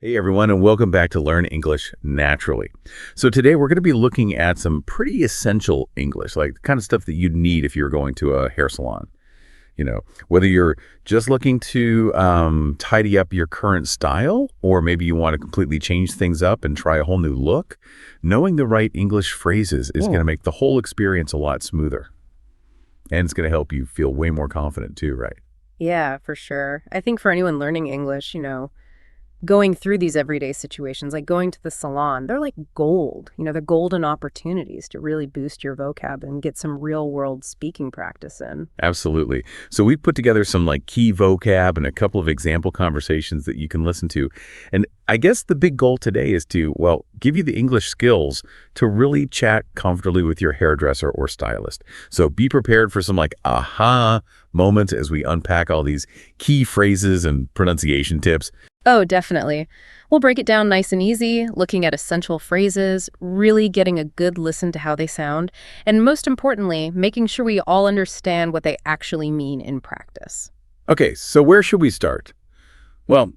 Hey everyone, and welcome back to Learn English Naturally. So today we're going to be looking at some pretty essential English, like the kind of stuff that you'd need if you're going to a hair salon. Whether you're just looking to tidy up your current style, or maybe you want to completely change things up and try a whole new look, knowing the right English phrases is going to make the whole experience a lot smoother. And it's going to help you feel way more confident too, right? Yeah, for sure. I think for anyone learning English, going through these everyday situations, like going to the salon, they're like gold. They're golden opportunities to really boost your vocab and get some real world speaking practice in. Absolutely. So we put together some key vocab and a couple of example conversations that you can listen to. And I guess the big goal today is to, give you the English skills to really chat comfortably with your hairdresser or stylist. So be prepared for some aha moments as we unpack all these key phrases and pronunciation tips. Oh, definitely. We'll break it down nice and easy, looking at essential phrases, really getting a good listen to how they sound, and most importantly, making sure we all understand what they actually mean in practice. Okay, so where should we start? Well,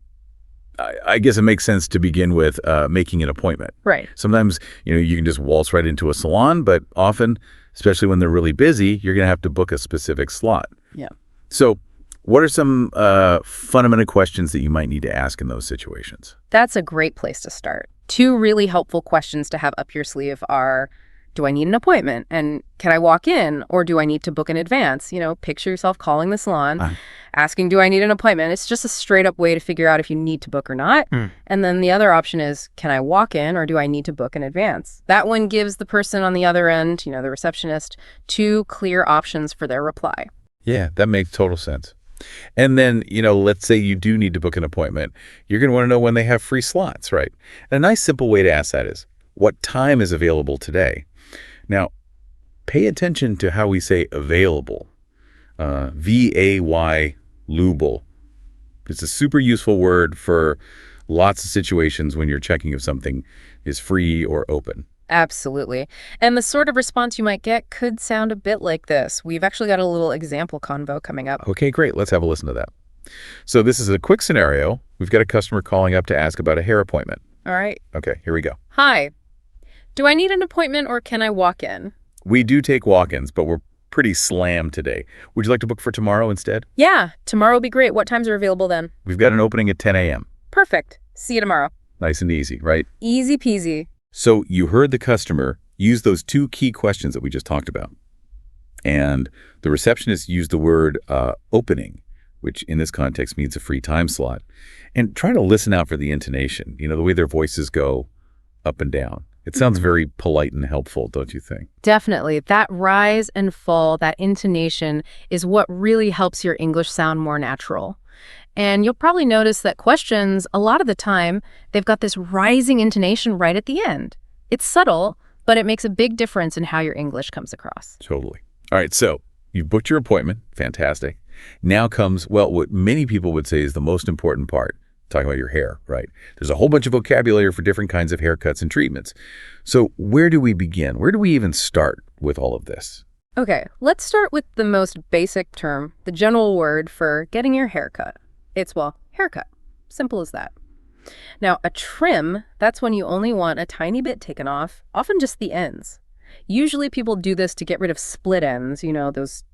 I guess it makes sense to begin with making an appointment. Right. Sometimes, you can just waltz right into a salon, but often, especially when they're really busy, you're going to have to book a specific slot. Yeah. So what are some fundamental questions that you might need to ask in those situations? That's a great place to start. Two really helpful questions to have up your sleeve are, do I need an appointment? And can I walk in? Or do I need to book in advance? Picture yourself calling the salon, asking, do I need an appointment? It's just a straight up way to figure out if you need to book or not. And then the other option is, can I walk in or do I need to book in advance? That one gives the person on the other end, the receptionist, two clear options for their reply. Yeah, that makes total sense. And then, let's say you do need to book an appointment. You're going to want to know when they have free slots, right? And a nice simple way to ask that is, what time is available today? Now, pay attention to how we say available. V-A-Y, lubel. It's a super useful word for lots of situations when you're checking if something is free or open. Absolutely. And the sort of response you might get could sound a bit like this. We've actually got a little example convo coming up. Okay, great. Let's have a listen to that. So this is a quick scenario. We've got a customer calling up to ask about a hair appointment. All right. Okay, here we go. Hi. Do I need an appointment or can I walk in? We do take walk-ins, but we're pretty slammed today. Would you like to book for tomorrow instead? Yeah, tomorrow will be great. What times are available then? We've got an opening at 10 a.m. Perfect. See you tomorrow. Nice and easy, right? Easy peasy. So you heard the customer use those two key questions that we just talked about. And the receptionist used the word opening, which in this context means a free time slot. And try to listen out for the intonation, the way their voices go up and down. It sounds very polite and helpful, don't you think? Definitely. That rise and fall, that intonation is what really helps your English sound more natural. And you'll probably notice that questions, a lot of the time, they've got this rising intonation right at the end. It's subtle, but it makes a big difference in how your English comes across. Totally. All right, so you've booked your appointment. Fantastic. Now comes, what many people would say is the most important part, talking about your hair, right? There's a whole bunch of vocabulary for different kinds of haircuts and treatments. So where do we begin? Where do we even start with all of this? Okay, let's start with the most basic term, the general word for getting your hair cut. It's, haircut. Simple as that. Now, a trim, that's when you only want a tiny bit taken off, often just the ends. Usually people do this to get rid of split ends, those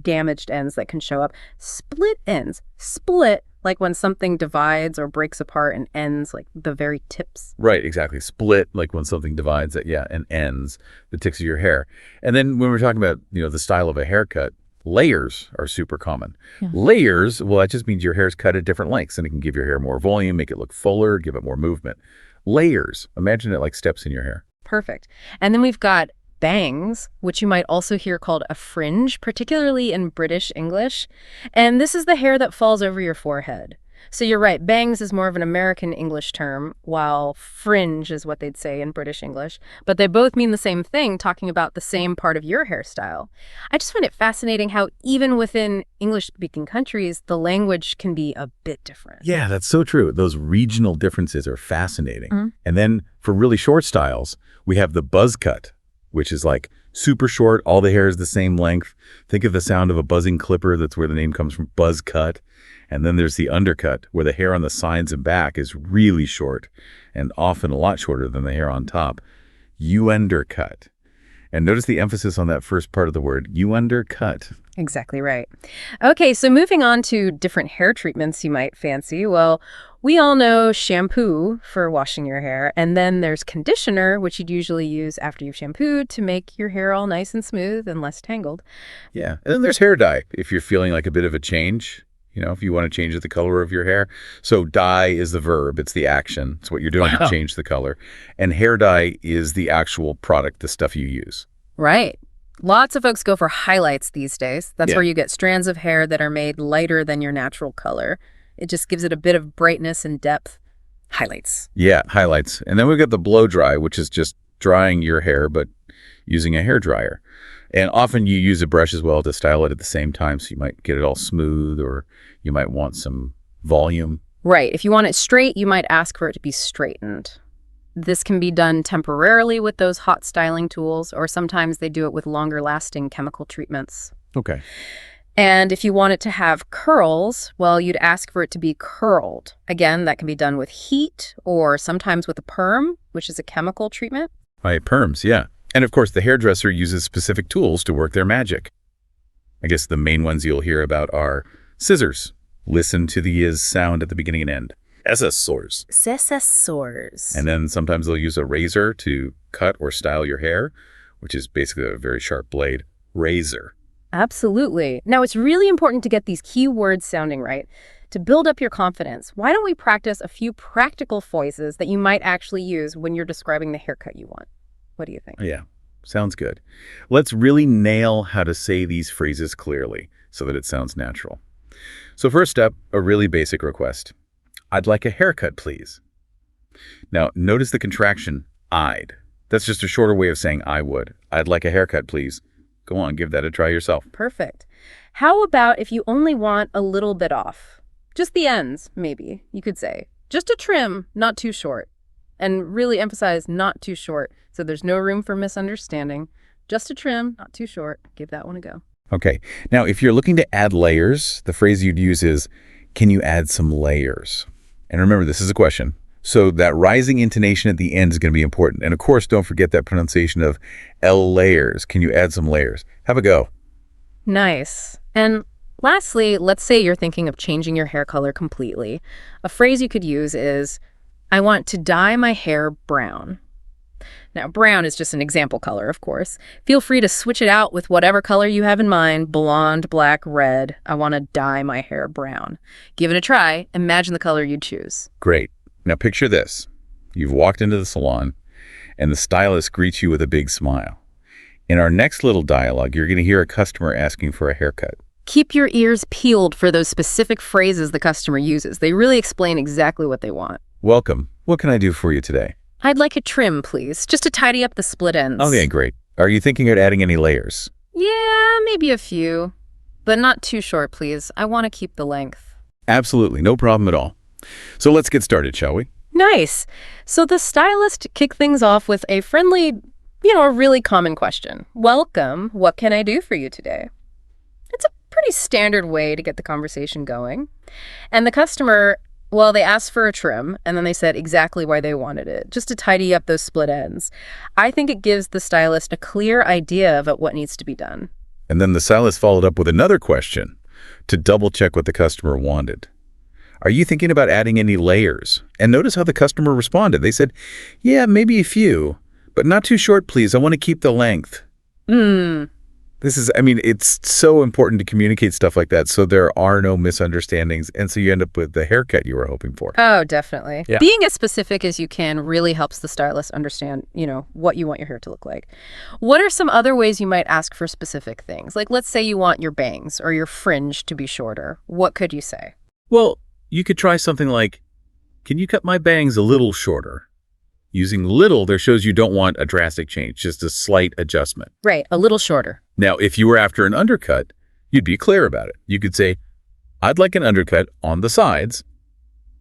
damaged ends that can show up. Split ends. Split, like when something divides or breaks apart and ends, like the very tips. Right, exactly. Split, like when something divides, and ends the tips of your hair. And then when we're talking about, the style of a haircut, layers are super common. Yeah. Layers, that just means your hair's cut at different lengths, and it can give your hair more volume, make it look fuller, give it more movement. Layers, imagine it like steps in your hair. Perfect. And then we've got bangs, which you might also hear called a fringe, particularly in British English. And this is the hair that falls over your forehead. So you're right, bangs is more of an American English term, while fringe is what they'd say in British English. But they both mean the same thing, talking about the same part of your hairstyle. I just find it fascinating how even within English-speaking countries, the language can be a bit different. Yeah, that's so true. Those regional differences are fascinating. And then for really short styles, we have the buzz cut, which is like super short, all the hair is the same length. Think of the sound of a buzzing clipper. That's where the name comes from, buzz cut. And then there's the undercut, where the hair on the sides and back is really short and often a lot shorter than the hair on top. You undercut. And notice the emphasis on that first part of the word, you undercut. Exactly right. Okay, so moving on to different hair treatments you might fancy. Well, we all know shampoo for washing your hair, and then there's conditioner, which you'd usually use after you've shampooed to make your hair all nice and smooth and less tangled. Yeah, and then there's hair dye, if you're feeling like a bit of a change, if you want to change the color of your hair. So dye is the verb, it's the action, it's what you're doing to change the color. And hair dye is the actual product, the stuff you use. Right. Lots of folks go for highlights these days. That's Yeah. where you get strands of hair that are made lighter than your natural color. It just gives it a bit of brightness and depth. Highlights. Yeah, highlights. And then we've got the blow dry, which is just drying your hair, but using a hair dryer. And often you use a brush as well to style it at the same time, so you might get it all smooth, or you might want some volume. Right. If you want it straight, you might ask for it to be straightened. This can be done temporarily with those hot styling tools, or sometimes they do it with longer lasting chemical treatments. Okay. And if you want it to have curls, well, you'd ask for it to be curled. Again, that can be done with heat or sometimes with a perm, which is a chemical treatment. Right, perms, yeah. And of course, the hairdresser uses specific tools to work their magic. I guess the main ones you'll hear about are scissors. Listen to the is sound at the beginning and end. Scissors. Scissors. And then sometimes they'll use a razor to cut or style your hair, which is basically a very sharp blade. Razor. Absolutely. Now, it's really important to get these key words sounding right. To build up your confidence, why don't we practice a few practical phrases that you might actually use when you're describing the haircut you want? What do you think? Yeah, sounds good. Let's really nail how to say these phrases clearly so that it sounds natural. So first step, a really basic request. I'd like a haircut, please. Now, notice the contraction, I'd. That's just a shorter way of saying I would. I'd like a haircut, please. Go on, give that a try yourself. Perfect. How about if you only want a little bit off? Just the ends, maybe, you could say. Just a trim, not too short. And really emphasize not too short, so there's no room for misunderstanding. Just a trim, not too short. Give that one a go. Okay, now if you're looking to add layers, the phrase you'd use is, can you add some layers? And remember, this is a question. So that rising intonation at the end is going to be important. And of course, don't forget that pronunciation of L layers. Can you add some layers? Have a go. Nice. And lastly, let's say you're thinking of changing your hair color completely. A phrase you could use is, I want to dye my hair brown. Now, brown is just an example color, of course. Feel free to switch it out with whatever color you have in mind, blonde, black, red. I want to dye my hair brown. Give it a try. Imagine the color you'd choose. Great. Now picture this. You've walked into the salon and the stylist greets you with a big smile. In our next little dialogue, you're going to hear a customer asking for a haircut. Keep your ears peeled for those specific phrases the customer uses. They really explain exactly what they want. Welcome. What can I do for you today? I'd like a trim, please, just to tidy up the split ends. Okay, great. Are you thinking of adding any layers? Yeah, maybe a few. But not too short, please. I want to keep the length. Absolutely, no problem at all. So let's get started, shall we? Nice. So the stylist kicked things off with a friendly, a really common question. Welcome, what can I do for you today? It's a pretty standard way to get the conversation going. And the customer, well, they asked for a trim, and then they said exactly why they wanted it, just to tidy up those split ends. I think it gives the stylist a clear idea of what needs to be done. And then the stylist followed up with another question to double check what the customer wanted. Are you thinking about adding any layers? And notice how the customer responded. They said, yeah, maybe a few, but not too short, please. I want to keep the length. It's so important to communicate stuff like that so there are no misunderstandings, and so you end up with the haircut you were hoping for. Oh, definitely. Yeah. Being as specific as you can really helps the stylist understand, what you want your hair to look like. What are some other ways you might ask for specific things? Like, let's say you want your bangs or your fringe to be shorter. What could you say? Well, you could try something like, can you cut my bangs a little shorter? Using little, there shows you don't want a drastic change, just a slight adjustment. Right, a little shorter. Now, if you were after an undercut, you'd be clear about it. You could say, I'd like an undercut on the sides.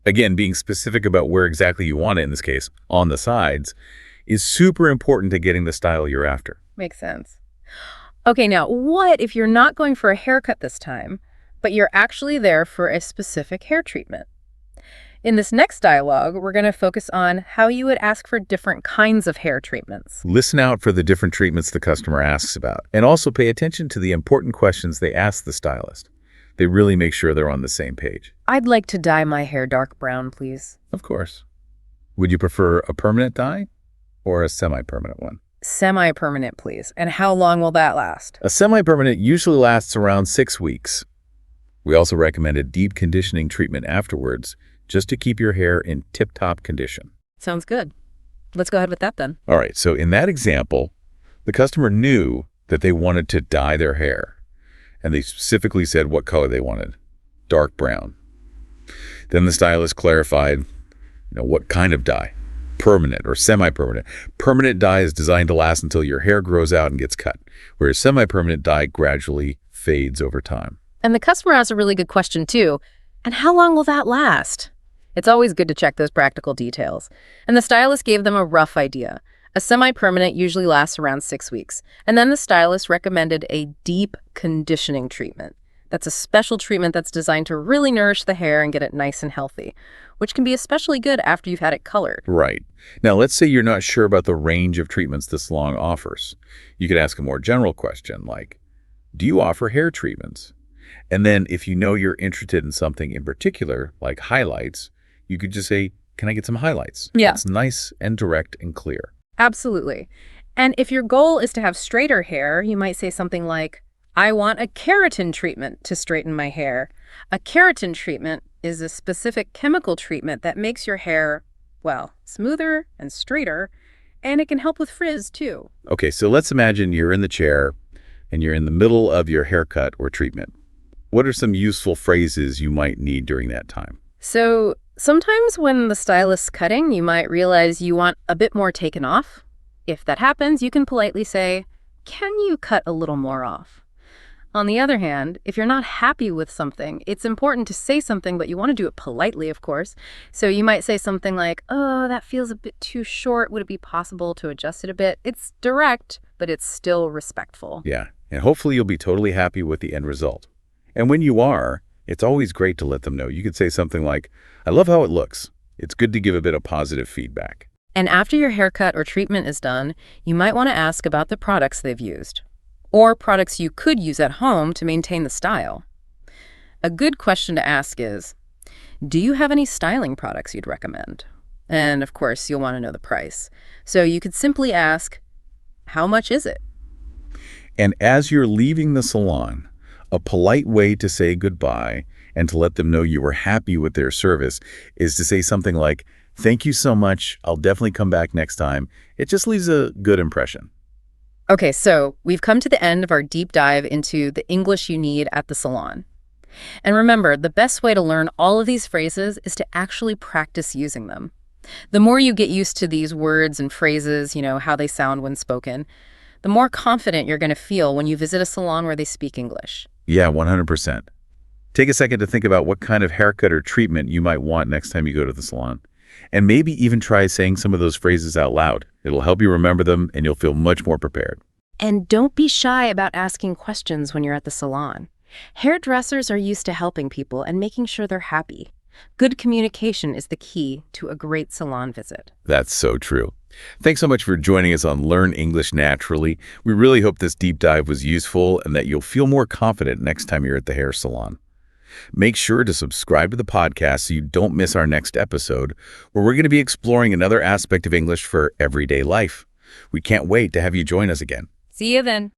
Again, being specific about where exactly you want it, in this case, on the sides, is super important to getting the style you're after. Makes sense. Okay, now, what if you're not going for a haircut this time, but you're actually there for a specific hair treatment. In this next dialogue, we're going to focus on how you would ask for different kinds of hair treatments. Listen out for the different treatments the customer asks about, and also pay attention to the important questions they ask the stylist. They really make sure they're on the same page. I'd like to dye my hair dark brown, please. Of course. Would you prefer a permanent dye or a semi-permanent one? Semi-permanent, please. And how long will that last? A semi-permanent usually lasts around 6 weeks. We also recommend a deep conditioning treatment afterwards, just to keep your hair in tip-top condition. Sounds good. Let's go ahead with that then. All right, so in that example, the customer knew that they wanted to dye their hair, and they specifically said what color they wanted, dark brown. Then the stylist clarified, what kind of dye, permanent or semi-permanent. Permanent dye is designed to last until your hair grows out and gets cut, whereas semi-permanent dye gradually fades over time. And the customer has a really good question too. And how long will that last? It's always good to check those practical details. And the stylist gave them a rough idea. A semi-permanent usually lasts around 6 weeks. And then the stylist recommended a deep conditioning treatment. That's a special treatment that's designed to really nourish the hair and get it nice and healthy, which can be especially good after you've had it colored. Right. Now, let's say you're not sure about the range of treatments the salon offers. You could ask a more general question like, do you offer hair treatments? And then if you know you're interested in something in particular, like highlights, you could just say, can I get some highlights? Yeah. It's nice and direct and clear. Absolutely. And if your goal is to have straighter hair, you might say something like, I want a keratin treatment to straighten my hair. A keratin treatment is a specific chemical treatment that makes your hair, smoother and straighter, and it can help with frizz too. Okay, so let's imagine you're in the chair and you're in the middle of your haircut or treatment. What are some useful phrases you might need during that time? So sometimes when the stylist's cutting, you might realize you want a bit more taken off. If that happens, you can politely say, can you cut a little more off? On the other hand, if you're not happy with something, it's important to say something, but you want to do it politely, of course. So you might say something like, oh, that feels a bit too short. Would it be possible to adjust it a bit? It's direct, but it's still respectful. Yeah, and hopefully you'll be totally happy with the end result. And when you are, it's always great to let them know. You could say something like, I love how it looks. It's good to give a bit of positive feedback. And after your haircut or treatment is done, you might want to ask about the products they've used, or products you could use at home to maintain the style. A good question to ask is, do you have any styling products you'd recommend? And of course, you'll want to know the price. So you could simply ask, how much is it? And as you're leaving the salon, a polite way to say goodbye and to let them know you were happy with their service is to say something like, thank you so much. I'll definitely come back next time. It just leaves a good impression. Okay, so we've come to the end of our deep dive into the English you need at the salon. And remember, the best way to learn all of these phrases is to actually practice using them. The more you get used to these words and phrases, how they sound when spoken, the more confident you're going to feel when you visit a salon where they speak English. Yeah, 100%. Take a second to think about what kind of haircut or treatment you might want next time you go to the salon. And maybe even try saying some of those phrases out loud. It'll help you remember them and you'll feel much more prepared. And don't be shy about asking questions when you're at the salon. Hairdressers are used to helping people and making sure they're happy. Good communication is the key to a great salon visit. That's so true. Thanks so much for joining us on Learn English Naturally. We really hope this deep dive was useful and that you'll feel more confident next time you're at the hair salon. Make sure to subscribe to the podcast so you don't miss our next episode, where we're going to be exploring another aspect of English for everyday life. We can't wait to have you join us again. See you then.